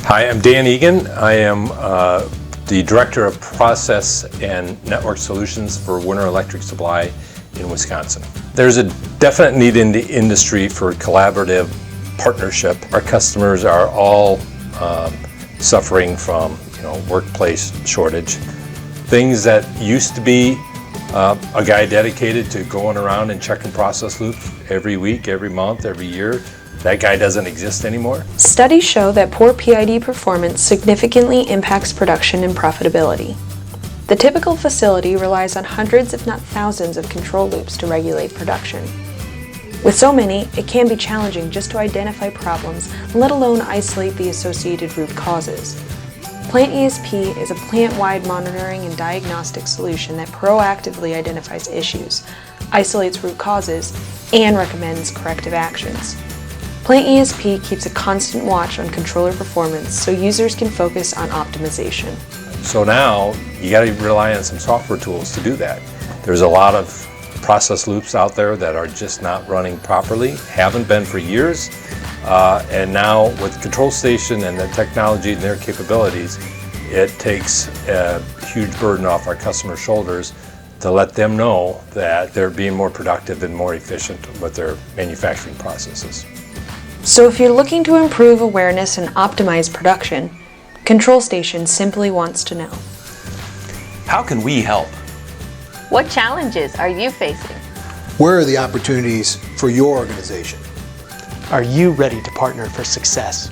Hi, I'm Dan Egan. I am the Director of Process and Network Solutions for Winter Electric Supply in Wisconsin. There's a definite need in the industry for collaborative partnership. Our customers are all suffering from workplace shortage. Things that used to be a guy dedicated to going around and checking process loops every week, every month, every year, that guy doesn't exist anymore. Studies show that poor PID performance significantly impacts production and profitability. The typical facility relies on hundreds if not thousands of control loops to regulate production. With so many, it can be challenging just to identify problems, let alone isolate the associated root causes. PlantESP is a plant-wide monitoring and diagnostic solution that proactively identifies issues, isolates root causes, and recommends corrective actions. PlantESP keeps a constant watch on controller performance so users can focus on optimization. So now you got to rely on some software tools to do that. There's a lot of process loops out there that are just not running properly, haven't been for years, and now with Control Station and the technology and their capabilities, it takes a huge burden off our customers' shoulders to let them know that they're being more productive and more efficient with their manufacturing processes. So if you're looking to improve awareness and optimize production, Control Station simply wants to know: how can we help? What challenges are you facing? Where are the opportunities for your organization? Are you ready to partner for success?